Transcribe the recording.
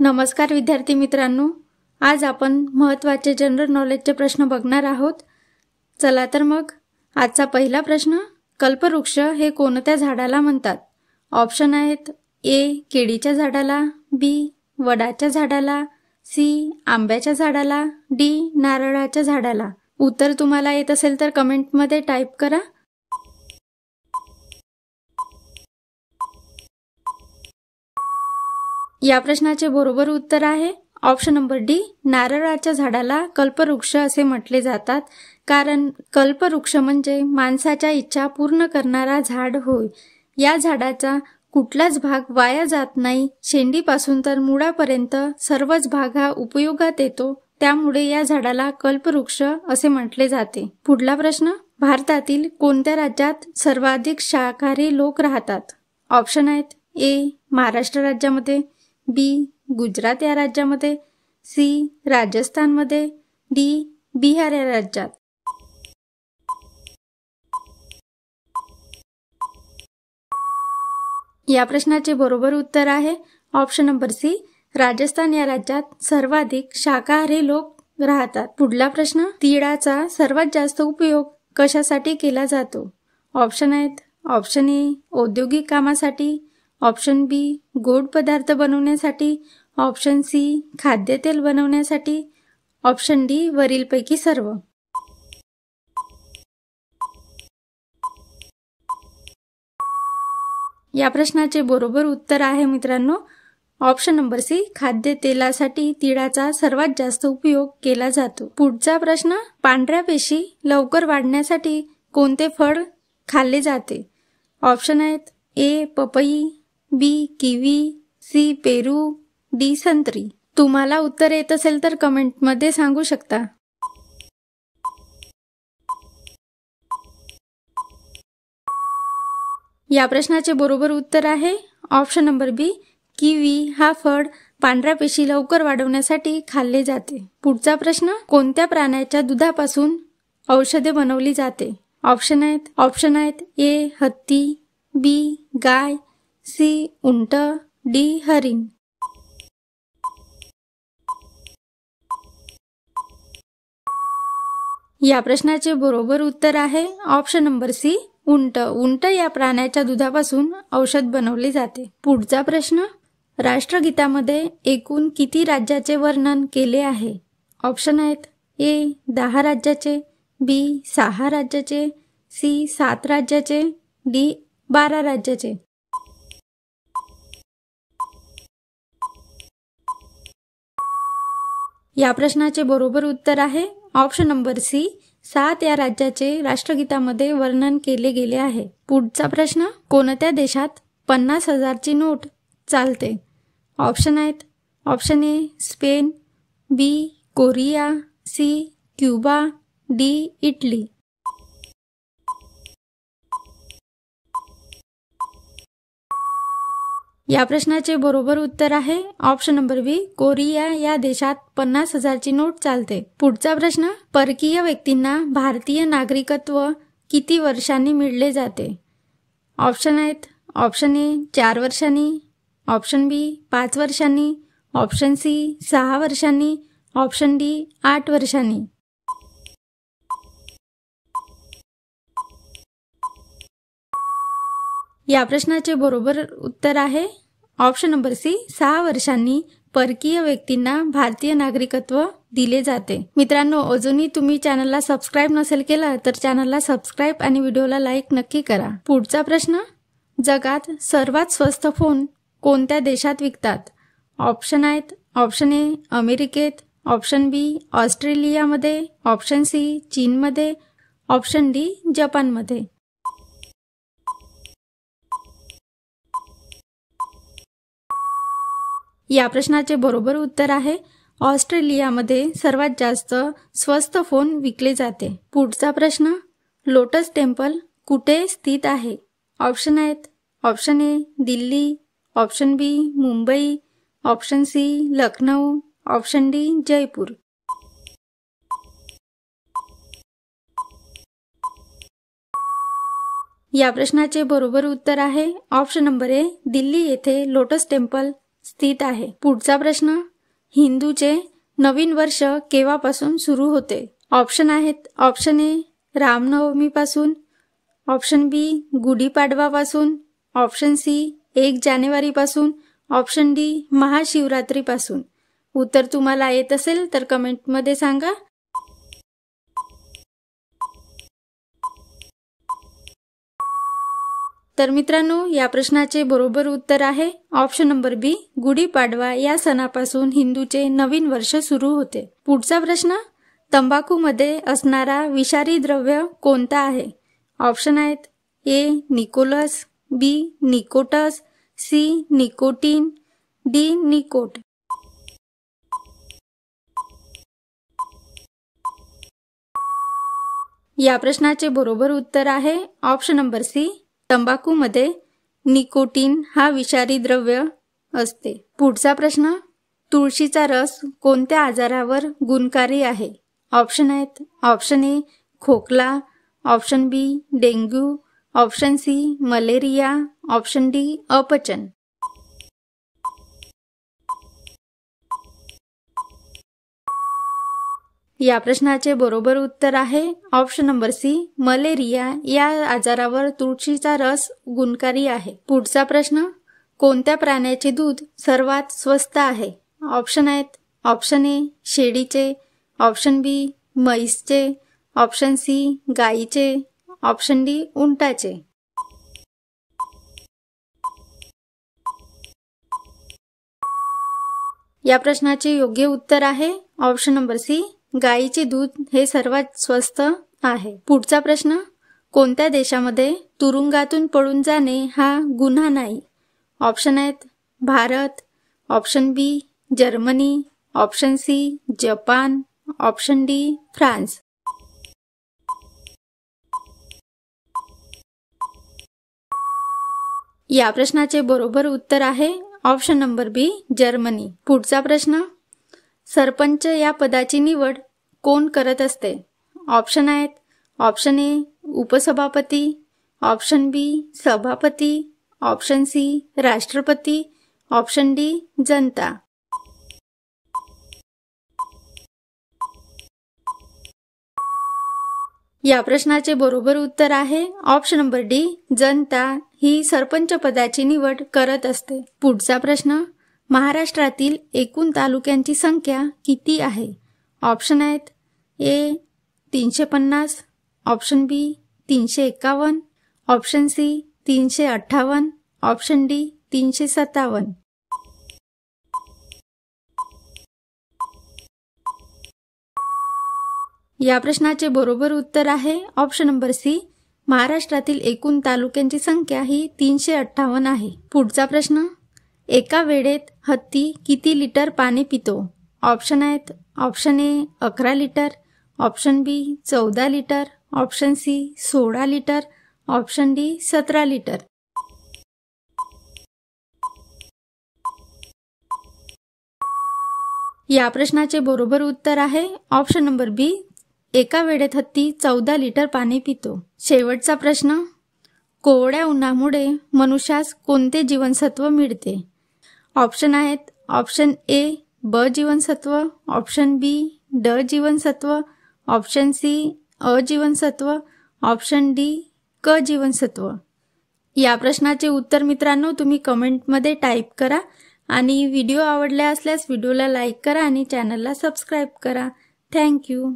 नमस्कार विद्यार्थी मित्रांनो, आज आपण महत्त्वाचे जनरल नॉलेजचे प्रश्न बघणार आहोत। चला तर मग आजचा पहिला प्रश्न, कल्पवृक्ष हे कोणत्या झाडाला म्हणतात? ऑप्शन आहेत ए केळीच्या झाडाला, बी वडाच्या झाडाला, सी आंब्याच्या झाडाला, डी नारळाच्या झाडाला। उत्तर तुम्हाला येत असेल तर कमेंटमध्ये टाईप करा। या प्रश्नाचे बरोबर उत्तर आहे ऑप्शन नंबर डी, नारळाच्या झाडाला कल्पवृक्ष असे म्हटले जातात, कारण कल्पवृक्ष म्हणजे माणसाच्या इच्छा पूर्ण करणारा झाड होय। या झाडाचा कुठलाच भाग वाया जात नाही, शेंडीपासून तर मुळापर्यंत सर्वच भाग हा उपयोगात येतो, त्यामुळे या झाडाला कल्पवृक्ष असे म्हटले जाते। पुढला प्रश्न, भारतातील कोणत्या राज्यात सर्वाधिक शाकाहारी लोक राहतात? ऑप्शन आहेत ए महाराष्ट्र राज्यामध्ये, बी गुजरात या राज्यामध्ये, सी राजस्थानमध्ये, डी बिहार या राज्यात। या प्रश्नाचे बरोबर उत्तर आहे ऑप्शन नंबर सी, राजस्थान या राज्यात सर्वाधिक शाकाहारी लोक राहतात। पुढला प्रश्न, तिळाचा सर्वात जास्त उपयोग कशासाठी केला जातो? ऑप्शन आहेत ऑप्शन ए औद्योगिक कामासाठी, ऑप्शन बी गोड पदार्थ बनवण्यासाठी, ऑप्शन सी खाद्यतेल बनवण्यासाठी, ऑप्शन डी वरीलपैकी सर्व। या प्रश्नाचे बरोबर उत्तर आहे मित्रांनो ऑप्शन नंबर सी, खाद्यतेलासाठी तिळाचा सर्वात जास्त उपयोग केला जातो। पुढचा प्रश्न, पांढऱ्या पेशी लवकर वाढण्यासाठी कोणते फळ खाल्ले जाते? ऑप्शन आहेत ए पपई, बी किवी, सी पेरू, डी संत्री। तुम्हाला उत्तर येत असेल तर कमेंटमध्ये सांगू शकता। या प्रश्नाचे बरोबर उत्तर आहे ऑप्शन नंबर बी, किवी हा फळ पांढऱ्या पेशी लवकर वाढवण्यासाठी खाल्ले जाते। पुढचा प्रश्न, कोणत्या प्राण्याच्या दुधापासून औषधे बनवली जाते? ऑप्शन आहेत ए हत्ती, बी गाय, सी उंट, डी हरिण। या प्रश्नाचे बरोबर उत्तर आहे ऑप्शन नंबर सी, उंट। उंट या प्राण्याच्या दुधापासून औषध बनवले जाते। पुढचा प्रश्न, राष्ट्रगीतामध्ये एकूण किती राज्याचे वर्णन केले आहे? ऑप्शन आहेत ए 10 राज्याचे, बी 6 राज्याचे, सी 7 राज्याचे, डी 12 राज्याचे। या प्रश्नाचे बरोबर उत्तर आहे ऑप्शन नंबर सी, 7 या राज्याचे राष्ट्रगीतामध्ये वर्णन केले गेले आहे। पुढचा प्रश्न, कोणत्या देशात 50,000ची नोट चालते? ऑप्शन आहेत option A Spain, B Korea, C Cuba, D Italy. या प्रश्नाचे बरोबर उत्तर आहे ऑप्शन नंबर बी, कोरिया या देशात 50,000ची नोट चालते। पुढचा प्रश्न, परकीय व्यक्तींना भारतीय नागरिकत्व किती वर्षांनी मिळले जाते? ऑप्शन आहेत ऑप्शन ए 4 वर्षांनी, ऑप्शन बी 5 वर्षांनी, ऑप्शन सी 6 वर्षांनी, ऑप्शन डी 8 वर्षांनी। या प्रश्नाचे बरोबर उत्तर आहे ऑप्शन नंबर सी, 6 वर्षांनी परकीय व्यक्तींना भारतीय नागरिकत्व दिले जाते। मित्रांनो, अजूनही तुम्ही चॅनलला सबस्क्राईब नसेल केलं तर चॅनलला सबस्क्राईब आणि व्हिडिओला लाईक नक्की करा। पुढचा प्रश्न, जगात सर्वात स्वस्त फोन कोणत्या देशात विकतात? ऑप्शन आहेत ऑप्शन ए अमेरिकेत, ऑप्शन बी ऑस्ट्रेलियामध्ये, ऑप्शन सी चीनमध्ये, ऑप्शन डी जपानमध्ये। या प्रश्नाचे बरोबर उत्तर आहे ऑस्ट्रेलियामध्ये सर्वात जास्त स्वस्त फोन विकले जाते। पुढचा प्रश्न, लोटस टेम्पल कुठे स्थित आहे? ऑप्शन आहेत option A Delhi, option B Mumbai, option C Lucknow, option D Jaipur. या प्रश्नाचे बरोबर उत्तर आहे ऑप्शन नंबर ए दिल्ली येथे लोटस टेम्पल स्थित आहे? पुढचा प्रश्न, हिंदूचे नवीन वर्ष केव्हापासून सुरू होते? ऑप्शन आहेत, ऑप्शन ए रामनवमीपासून, ऑप्शन बी गुढीपाडवापासून, ऑप्शन सी 1 जानेवारीपासून, ऑप्शन डी महाशिवरात्रीपासून. उत्तर तुम्हाला येत असेल तर कमेंटमध्ये सांगा. तर मित्रांनो, या प्रश्नाचे बरोबर उत्तर आहे ऑप्शन नंबर बी, गुढीपाडवा या सणापासून हिंदूचे नवीन वर्ष सुरू होते. पुढचा प्रश्न, तंबाखूमध्ये असणारा विषारी द्रव्य कोणता आहे? ऑप्शन आहेत, ए निकोलस, बी निकोटस, सी निकोटीन, डी निकोट. या प्रश्नाचे बरोबर उत्तर आहे ऑप्शन नंबर सी, तंबाखूमध्ये निकोटीन हा विषारी द्रव्य असते. पुढचा प्रश्न, तुळशीचा रस कोणत्या आजारावर गुणकारी आहे? ऑप्शन आहेत, ऑप्शन ए खोकला, option b dengue, option c malaria, option d अपचन. या प्रश्नाचे बरोबर उत्तर आहे ऑप्शन नंबर सी, मलेरिया या आजारावर तुळशीचा रस गुणकारी आहे. पुढचा प्रश्न, कोणत्या प्राण्याचे दूध सर्वात स्वस्त आहे? ऑप्शन आहेत, ऑप्शन ए शेळीचे, ऑप्शन बी म्हैसचे, ऑप्शन सी गाईचे, ऑप्शन डी उंटाचे. या प्रश्नाचे योग्य उत्तर आहे ऑप्शन नंबर सी, गाईचे दूध हे सर्वात स्वस्त आहे. पुढचा प्रश्न, कोणत्या देशामध्ये तुरुंगातून पळून जाणे हा गुन्हा नाही? ऑप्शन आहेत, Bharat, option b Germany, option c Japan, option d France. या प्रश्नाचे बरोबर उत्तर आहे ऑप्शन नंबर बी जर्मनी. पुढचा प्रश्न, सरपंच या पदाची निवड कोण करत असते? ऑप्शन आहेत, ऑप्शन ए उपसभापती, ऑप्शन बी सभापती, ऑप्शन सी राष्ट्रपती, ऑप्शन डी जनता. या प्रश्नाचे बरोबर उत्तर आहे ऑप्शन नंबर डी, जनता ही सरपंच पदाची निवड करत असते. पुढचा प्रश्न, महाराष्ट्रातील एकूण तालुक्यांची संख्या किती आहे? ऑप्शन आहेत, ए 350, ऑप्शन बी 351, ऑप्शन सी 358, ऑप्शन डी 357. या प्रश्नाचे बरोबर उत्तर आहे ऑप्शन नंबर सी, महाराष्ट्रातील एकूण तालुक्यांची संख्या ही 358 आहे. पुढचा प्रश्न, एका वेळेत हत्ती किती लिटर पाणी पितो? ऑप्शन आहेत, option A 11 litre, option B 14 litre, option C 16 litre, option D 17 litre. या प्रश्नाचे बरोबर उत्तर आहे ऑप्शन नंबर बी, एका वेळेत हत्ती 14 लिटर पाणी पितो. शेवटचा प्रश्न, कोवळ्या उन्हामुळे मनुष्यास कोणते जीवनसत्व मिळते? ऑप्शन आहेत, ऑप्शन ए ब जीवनसत्व, ऑप्शन बी ड जीवनसत्व, ऑप्शन सी अ जीवनसत्व, ऑप्शन डी क जीवनसत्व. या प्रश्नाचे उत्तर मित्रांनो तुम्ही कमेंटमध्ये टाईप करा आणि व्हिडिओ आवडला असल्यास व्हिडिओला लाईक करा आणि चॅनलला सबस्क्राईब करा. थँक्यू.